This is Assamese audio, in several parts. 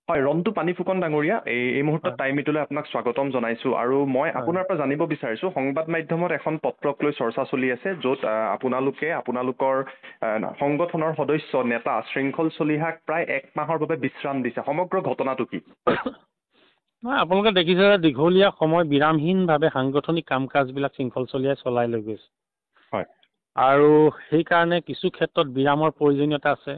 হয়, ৰন্তু পানী ফুকন ডাঙৰীয়া, এই মুহূৰ্তত হয় টাইম মিটলৈ আপোনাক স্বাগতম জনাইছোঁ। আৰু মই হয় আপোনাৰ পৰা জানিব বিচাৰিছোঁ, সংবাদ মাধ্যমত এখন পত্ৰক লৈ চৰ্চা চলি আছে, য'ত আপোনালোকৰ সংগঠনৰ সদস্য নেতা শৃংখল চলিহাক প্ৰায় 1 মাহৰ বাবে বিশ্ৰাম দিছে। সমগ্ৰ ঘটনাটো কি? নহয়, আপোনালোকে দেখিছে যে দীঘলীয়া সময় বিৰামহীনভাৱে সাংগঠনিক কাম কাজবিলাক শৃংখল চলিয়াই চলাই লৈ গৈছে। হয় আৰু সেইকাৰণে কিছু ক্ষেত্ৰত বিৰামৰ প্ৰয়োজনীয়তা আছে।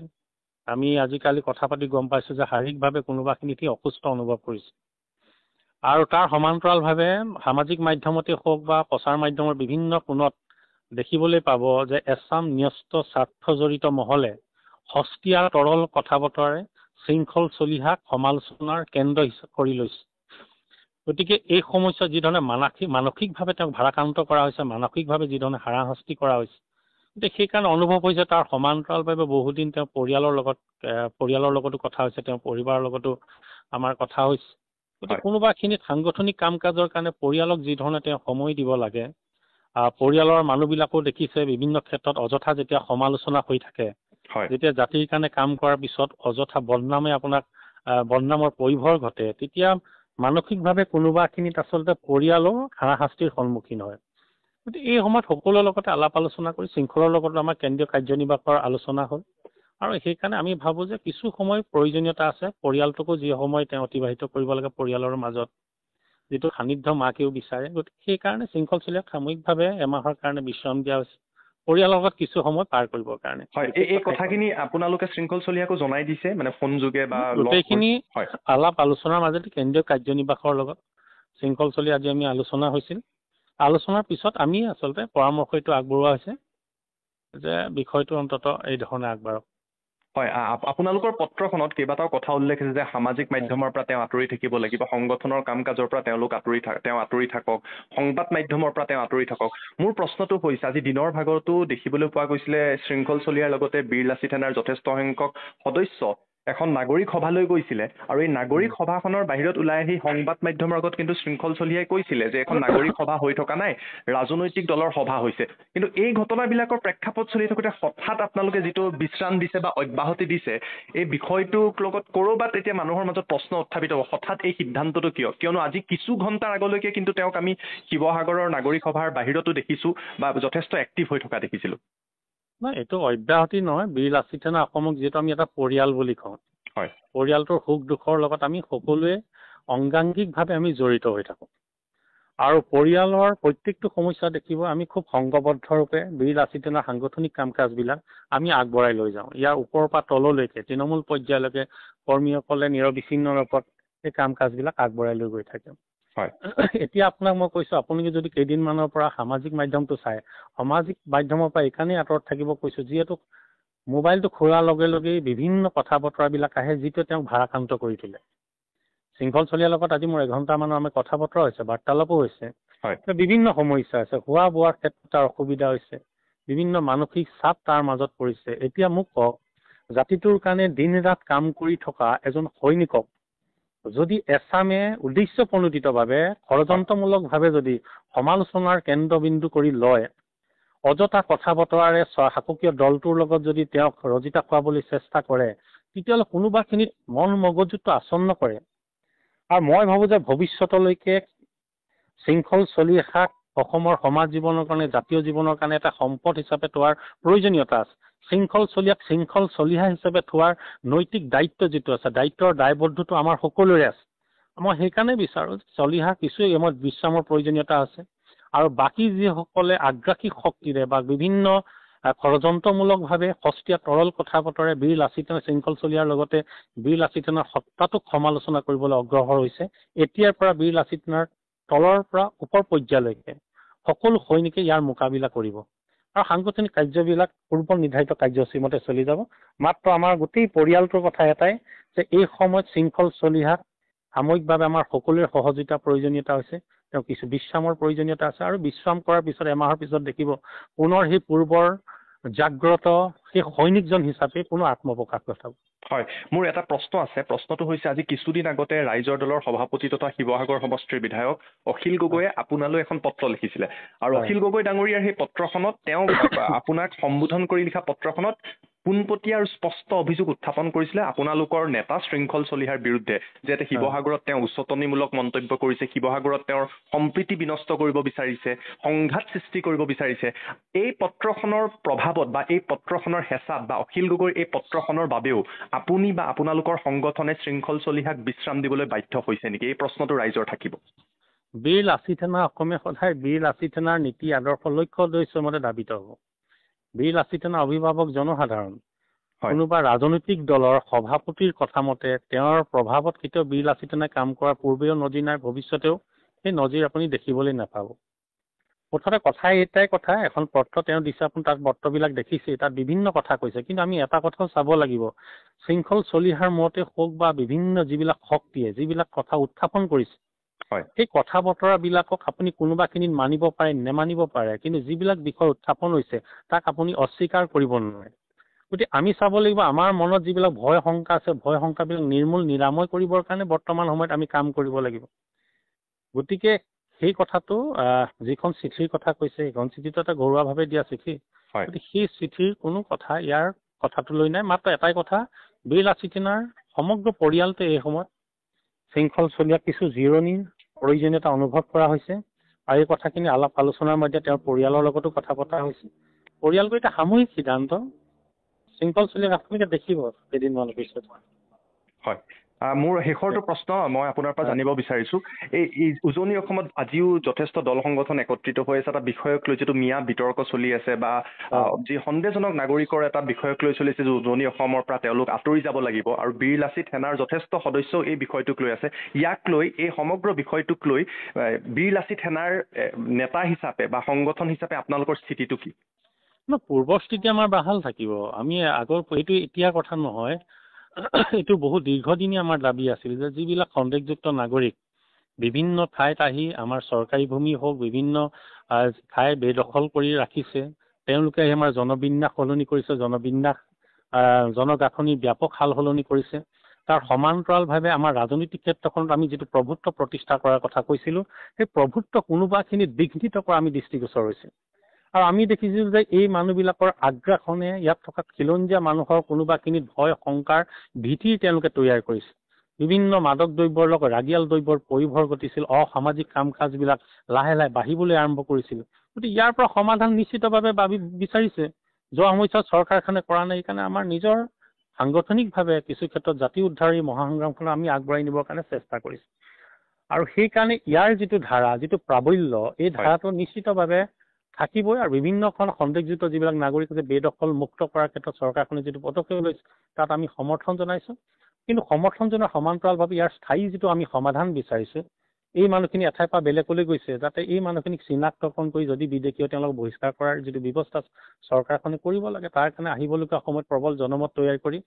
আমি আজিকালি কথা পাতি গম পাইছোঁ যে শাৰীৰিকভাৱে কোনোবাখিনিত অসুস্থ অনুভৱ কৰিছে। আৰু তাৰ সমান্তৰালভাৱে সামাজিক মাধ্যমতে হওক বা প্ৰচাৰ মাধ্যমৰ বিভিন্ন কোণত দেখিবলৈ পাব যে এচাম ন্যস্ত স্বাৰ্থজড়িত মহলে সস্তীয়া তৰল কথা বতৰাৰে শৃংখল চলিহাক সমালোচনাৰ কেন্দ্ৰ কৰি লৈছে। গতিকে এই সমস্যা যিধৰণে মানসিকভাৱে তেওঁক ভাৰাক্ৰান্ত কৰা হৈছে, মানসিকভাৱে যিধৰণে হাৰাশাস্তি কৰা হৈছে, গতিকে সেইকাৰণে অনুভৱ হৈছে তাৰ সমান্তৰালভাৱে বহুদিন তেওঁ পৰিয়ালৰ লগতো কথা হৈছে, তেওঁৰ পৰিবাৰৰ লগতো আমাৰ কথা হৈছে। গতিকে হয় কোনোবাখিনিত সাংগঠনিক কাম কাজৰ কাৰণে পৰিয়ালক যিধৰণে তেওঁ সময় দিব লাগে, পৰিয়ালৰ মানুহবিলাকো দেখিছে বিভিন্ন ক্ষেত্ৰত অযথা যেতিয়া সমালোচনা হৈ থাকে, হয় যেতিয়া জাতিৰ কাৰণে কাম কৰাৰ পিছত অযথা বদনামৰ পৰিভৰ ঘটে, তেতিয়া মানসিকভাৱে কোনোবাখিনিত আচলতে পৰিয়ালো হাৰাশাস্তিৰ সন্মুখীন হয়। গতিকে এই সময়ত সকলোৰে লগতে আলাপ আলোচনা কৰি শৃংখলৰ লগতো আমাৰ কেন্দ্ৰীয় কাৰ্যনিৰ্বাহকৰ আলোচনা হ'ল। আৰু সেইকাৰণে আমি ভাবোঁ যে কিছু সময় প্ৰয়োজনীয়তা আছে, পৰিয়ালটোকো যি সময় তেওঁ অতিবাহিত কৰিব লাগে পৰিয়ালৰ মাজত, যিটো সান্নিধ্য মাকেও বিচাৰে। গতিকে সেইকাৰণে শৃংখল চলিয়াক সাময়িকভাৱে এমাহৰ কাৰণে বিশ্ৰাম দিয়া হৈছে, পৰিয়ালৰ লগত কিছু সময় পাৰ কৰিবৰ কাৰণে। হয়, এই কথাখিনি আপোনালোকে শৃংখল চলিহাকো জনাই দিছে, মানে ফোন যোগে বা লগ কৰি? গোটেইখিনি হয় আলাপ আলোচনাৰ মাজতে কেন্দ্ৰীয় কাৰ্যনিৰ্বাহকৰ লগত শৃংখল চলি আজি আমি আলোচনা হৈছিল। আলোচনাৰ পিছত আমি আচলতে পৰামৰ্শ এইটো আগবঢ়োৱা হৈছে যে বিষয়টো অন্তত এই ধৰণে আগবাঢ়ক। হয়, আপোনালোকৰ পত্ৰখনত কেইবাটাও কথা উল্লেখ আছে যে সামাজিক হয় মাধ্যমৰ পৰা তেওঁ আঁতৰি থাকিব লাগিব, সংগঠনৰ কাম কাজৰ পৰা তেওঁ আঁতৰি থাকক, সংবাদ মাধ্যমৰ পৰা তেওঁ আঁতৰি থাকক। মোৰ প্ৰশ্নটো হৈছে, আজি দিনৰ ভাগতো দেখিবলৈ পোৱা গৈছিলে শৃংখল চলিহাৰ লগতে বীৰলাচি থানাৰ যথেষ্ট সংখ্যক সদস্য এখন নাগৰিক সভালৈ গৈছিলে, আৰু এই নাগৰিক সভাখনৰ বাহিৰত ওলাই আহি সংবাদ মাধ্যমৰ আগত কিন্তু শৃংখল চলিহাই কৈছিলে যে এখন নাগৰিক সভা হৈ থকা নাই, ৰাজনৈতিক দলৰ সভা হৈছে। কিন্তু এই ঘটনাবিলাকৰ প্ৰেক্ষাপট চলি থাকোঁতে হঠাৎ আপোনালোকে যিটো বিশ্ৰাম দিছে বা অব্যাহতি দিছে, এই বিষয়টোক লগত ক'ৰবাত এতিয়া মানুহৰ মাজত প্ৰশ্ন উত্থাপিত হ'ব, হঠাৎ এই সিদ্ধান্তটো কিয়নো আজি কিছু ঘণ্টাৰ আগলৈকে কিন্তু তেওঁক আমি শিৱসাগৰৰ নাগৰিক সভাৰ বাহিৰতো দেখিছোঁ বা যথেষ্ট এক্টিভ হৈ থকা দেখিছিলোঁ। নাই, এইটো অব্যাহতি নহয়। বীৰলাচি থানা অসমক যিহেতু আমি এটা পৰিয়াল বুলি কওঁ, হয় পৰিয়ালটোৰ সুখ দুখৰ লগত আমি সকলোৱে অংগাংগিকভাৱে আমি জড়িত হৈ থাকোঁ। আৰু পৰিয়ালৰ প্ৰত্যেকটো সমস্যা দেখিব আমি খুব সংঘবদ্ধৰূপে বীৰলাচি থানাৰ সাংগঠনিক কাম কাজবিলাক আমি আগবঢ়াই লৈ যাওঁ। ইয়াৰ ওপৰৰ পৰা তললৈকে তৃণমূল পৰ্যায়লৈকে কৰ্মীসকলে নিৰবিচ্ছিন্ন ৰূপত এই কাম কাজবিলাক আগবঢ়াই লৈ গৈ থাকে। হয় এতিয়া আপোনাক মই কৈছোঁ, আপুনি যদি কেইদিনমানৰ পৰা সামাজিক মাধ্যমটো চায়, সামাজিক মাধ্যমৰ পৰা এইকাৰণেই আঁতৰত থাকিব কৈছোঁ, যিহেতু মোবাইলটো খোলাৰ লগে লগেই বিভিন্ন কথা বতৰাবিলাক আহে, যিটোৱে তেওঁক ভাৰাক্ৰান্ত কৰি তোলে। শৃংখল চলিহাৰ লগত আজি মোৰ 1 ঘণ্টামানৰ আমাৰ কথা বতৰা হৈছে, বাৰ্তালাপো হৈছে। হয় বিভিন্ন সমস্যা আছে, খোৱা বোৱাৰ ক্ষেত্ৰত তাৰ অসুবিধা হৈছে, বিভিন্ন মানসিক চাপ তাৰ মাজত পৰিছে। এতিয়া মোক কওক, জাতিটোৰ কাৰণে দিন ৰাত কাম কৰি থকা এজন সৈনিকক যদি এচামে উদ্দেশ্যপ্ৰণোদিতভাৱে ষড়যন্ত্ৰমূলকভাৱে যদি সমালোচনাৰ কেন্দ্ৰবিন্দু কৰি লয়, অযথা কথা বতৰাৰে শাসকীয় দলটোৰ লগত যদি তেওঁক ৰজিতা খুৱাবলৈ চেষ্টা কৰে, তেতিয়াহ'লে কোনোবাখিনিত মন মগজুটো আচন্ন কৰে। আৰু মই ভাবোঁ যে ভৱিষ্যতলৈকে শৃংখল চলিহাক অসমৰ সমাজ জীৱনৰ কাৰণে, জাতীয় জীৱনৰ কাৰণে এটা সম্পদ হিচাপে থোৱাৰ প্ৰয়োজনীয়তা আছে। শৃংখল চলিহা হিচাপে থোৱাৰ নৈতিক দায়িত্ব যিটো আছে, দায়িত্বৰ দায়বদ্ধটো আমাৰ সকলোৰে আছে। মই সেইকাৰণে বিচাৰোঁ চলিহা কিছু এমত বিশ্ৰামৰ প্ৰয়োজনীয়তা আছে, আৰু বাকী যিসকলে আগ্ৰাসী শক্তিৰে বা বিভিন্ন ষড়যন্ত্ৰমূলকভাৱে সস্তীয়া তৰল কথা বতৰে বীৰলাচি থানা শৃংখল চলিহাৰ লগতে বীৰলাচি থানাৰ সত্তাটোক সমালোচনা কৰিবলৈ অগ্ৰসৰ হৈছে, এতিয়াৰ পৰা বীৰলাচি থানাৰ তলৰ পৰা ওপৰ পৰ্যায়লৈকে সকলো সৈনিকে ইয়াৰ মোকাবিলা কৰিব, আৰু সাংগঠনিক কাৰ্যবিলাক পূৰ্ব নিৰ্ধাৰিত কাৰ্যসূচী মতে চলি যাব। মাত্ৰ আমাৰ গোটেই পৰিয়ালটোৰ কথা এটাই যে এই সময়ত শৃংখল চলিহাক সাময়িকভাৱে আমাৰ সকলোৰে সহযোগিতাৰ প্ৰয়োজনীয়তা হৈছে, তেওঁ কিছু বিশ্ৰামৰ প্ৰয়োজনীয়তা আছে, আৰু বিশ্ৰাম কৰাৰ পিছত এমাহৰ পিছত দেখিব পুনৰ সেই পূৰ্বৰ জাগ্ৰত সেই সৈনিকজন হিচাপে পুনৰ আত্মপ্ৰকাশ ঘটাব। হয়, মোৰ এটা প্ৰশ্ন আছে। প্ৰশ্নটো হৈছে, আজি কিছুদিন আগতে ৰাইজৰ দলৰ সভাপতি তথা শিৱসাগৰ সমষ্টিৰ বিধায়ক অখিল গগৈয়ে আপোনালৈ এখন পত্ৰ লিখিছিলে, আৰু হয় অখিল গগৈ ডাঙৰীয়াৰ সেই পত্ৰখনত তেওঁ আপোনাক সম্বোধন কৰি লিখা পত্ৰখনত পোনপটীয়া আৰু স্পষ্ট অভিযোগ উত্থাপন কৰিছিলে আপোনালোকৰ নেতা শৃংখল চলিহাৰ বিৰুদ্ধে যে শিৱসাগৰত তেওঁ উচতনিমূলক মন্তব্য কৰিছে, শিৱসাগৰত তেওঁৰ সম্প্ৰীতি বিনষ্ট কৰিব বিচাৰিছে, সংঘাত সৃষ্টি কৰিব বিচাৰিছে। এই পত্ৰখনৰ প্ৰভাৱত বা এই পত্ৰখনৰ হেঁচাত বা অখিল গগৈৰ এই পত্ৰখনৰ বাবেও আপুনি বা আপোনালোকৰ সংগঠনে শৃংখল চলিহাক বিশ্ৰাম দিবলৈ বাধ্য হৈছে নেকি? এই প্ৰশ্নটো ৰাইজৰ থাকিব। বীৰ লাচিত সেনা অসমীয়া সদায় বীৰ লাচিত সেনাৰ নীতি আদৰ্শ লক্ষ্য উদ্দেশ্য মতে দাবিত হ'ব। বীৰ লাচিত সেনাৰ অভিভাৱক জনসাধাৰণ। কোনোবা ৰাজনৈতিক দলৰ সভাপতিৰ কথা মতে তেওঁৰ প্ৰভাৱত কেতিয়াও বীৰ লাচিত সেনাই কাম কৰাৰ পূৰ্বেও নজিৰ নাই, ভৱিষ্যতেও সেই নজিৰ আপুনি দেখিবলৈ নাপাব। মুঠতে কথা এটাই কথা, এখন পত্ৰ তেওঁ দিছে, আপুনি তাত পত্ৰবিলাক দেখিছে, তাত বিভিন্ন কথা কৈছে, কিন্তু আমি এটা কথাও চাব লাগিব, শৃংখল চলিহাৰ মতে হওক বা বিভিন্ন যিবিলাক শক্তিয়ে যিবিলাক কথা উত্থাপন কৰিছে, সেই কথা বতৰাবিলাকক আপুনি কোনোবাখিনিত মানিব পাৰে নেমানিব পাৰে, কিন্তু যিবিলাক বিষয় উত্থাপন হৈছে তাক আপুনি অস্বীকাৰ কৰিব নোৱাৰে। গতিকে আমি চাব লাগিব আমাৰ মনত যিবিলাক ভয় শংকা আছে, ভয় শংকাবিলাক নিৰাময় কৰিবৰ কাৰণে বৰ্তমান সময়ত আমি কাম কৰিব লাগিব। গতিকে সেই কথাটো যিখন চিঠিৰ কথা কৈছে, সেইখন চিঠিটো এটা ঘৰুৱাভাৱে দিয়া চিঠি। গতিকে সেই চিঠিৰ কোনো কথা ইয়াৰ কথাটো লৈ নাই, মাত্ৰ এটাই কথা, বীৰ লাচিত সেনাৰ সমগ্ৰ পৰিয়ালটো এই সময়ত শৃংখল চলিয়াক কিছু জিৰণিৰ প্ৰয়োজনীয়তা অনুভৱ কৰা হৈছে, আৰু এই কথাখিনি আলাপ আলোচনাৰ মধ্যে তেওঁৰ পৰিয়ালৰ লগতো কথা পতা হৈছে। পৰিয়ালটো এটা সামূহিক সিদ্ধান্ত, শৃংখল চলিয়াক আপোনালোকে দেখিব কেইদিনমানৰ পিছত। হয়, মোৰ শেষৰটো প্ৰশ্ন মই আপোনাৰ পৰা জানিব বিচাৰিছো, এই উজনি অসমত আজিও যথেষ্ট দল সংগঠন একত্ৰিত হৈ আছে, এটা বিষয়ক লৈ যিটো মিয়া বিতৰ্ক চলি আছে বা যি সন্দেহজনক নাগৰিকৰ এটা বিষয়ক লৈ চলিছে যে উজনি অসমৰ পৰা তেওঁলোক আঁতৰি যাব লাগিব, আৰু বীৰ লাচিত সেনাৰ যথেষ্ট সদস্যও এই বিষয়টোক লৈ আছে। ইয়াক লৈ এই সমগ্ৰ বিষয়টোক লৈ বীৰ লাচিত সেনাৰ নেতা হিচাপে বা সংগঠন হিচাপে আপোনালোকৰ স্থিতিটো কি? পূৰ্বৰ স্থিতি আমাৰ বাহাল থাকিব। আমি আগৰ এইটো এতিয়াৰ কথা নহয়, এইটো বহু দীৰ্ঘদিনীয়া আমাৰ দাবী আছিল যে যিবিলাক সন্দেহযুক্ত নাগৰিক বিভিন্ন ঠাইত আহি আমাৰ চৰকাৰী ভূমি হওক বিভিন্ন ঠাই বেদখল কৰি ৰাখিছে, তেওঁলোকে আহি আমাৰ জনবিন্যাস সলনি কৰিছে, জনগাঁথনি ব্যাপক সাল সলনি কৰিছে। তাৰ সমান্তৰালভাৱে আমাৰ ৰাজনৈতিক ক্ষেত্ৰখনত আমি যিটো প্ৰভুত্ব প্ৰতিষ্ঠা কৰাৰ কথা কৈছিলোঁ, সেই প্ৰভুত্ব কোনোবাখিনি বিঘ্নিত কৰা আমি দৃষ্টিগোচৰ হৈছে। আৰু আমি দেখিছোঁ যে এই মানুহবিলাকৰ আগ্ৰাসনে ইয়াত থকা খিলঞ্জীয়া মানুহৰ কোনোবাখিনিত ভয় শংকাৰ ভীতিৰ তেওঁলোকে তৈয়াৰ কৰিছে। বিভিন্ন মাদক দ্ৰব্যৰ লগত ৰাগিয়াল দ্ৰব্যৰ পৰিভৰ ঘটিছিল, অসামাজিক কাম কাজবিলাক লাহে লাহে বাঢ়িবলৈ আৰম্ভ কৰিছিল। গতিকে ইয়াৰ পৰা সমাধান নিশ্চিতভাৱে বিচাৰিছে। যোৱা সময়ছোৱাত চৰকাৰখনে কৰা নাই, সেইকাৰণে আমাৰ নিজৰ সাংগঠনিকভাৱে কিছু ক্ষেত্ৰত জাতি উদ্ধাৰ এই মহাসংগ্ৰামখন আমি আগবঢ়াই নিবৰ কাৰণে চেষ্টা কৰিছোঁ। আৰু সেইকাৰণে ইয়াৰ যিটো ধাৰা, যিটো প্ৰাবল্য, এই ধাৰাটো নিশ্চিতভাৱে থাকিবই। আৰু বিভিন্নখন সন্দেহযুক্ত যিবিলাক নাগৰিক আছে বেদখল মুক্ত কৰাৰ ক্ষেত্ৰত চৰকাৰখনে যিটো পদক্ষেপ লৈছে তাত আমি সমৰ্থন জনাইছোঁ। কিন্তু সমৰ্থন জনোৱাৰ সমান্তৰালভাৱে ইয়াৰ স্থায়ী যিটো আমি সমাধান বিচাৰিছোঁ, এই মানুহখিনি এঠাইৰ পৰা বেলেগলৈ গৈছে, যাতে এই মানুহখিনিক চিনাক্তকৰণ কৰি যদি বিদেশীয় তেওঁলোকক বহিষ্কাৰ কৰাৰ যিটো ব্যৱস্থা চৰকাৰখনে কৰিব লাগে, তাৰ কাৰণে আহিবলগীয়া সময়ত প্ৰবল জনমত তৈয়াৰ কৰি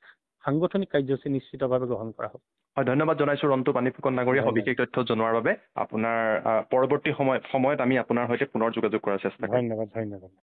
সাংগঠনিক কাৰ্যসূচী নিশ্চিতভাৱে গ্ৰহণ কৰা হ'ব। হয়, ধন্যবাদ জনাইছোঁ ৰন্তু পানীফুকন ডাঙৰীয়া সবিশেষ তথ্য জনোৱাৰ বাবে। আপোনাৰ পৰৱৰ্তী সময়ত আমি আপোনাৰ সৈতে পুনৰ যোগাযোগ কৰাৰ চেষ্টা কৰিম। ধন্যবাদ।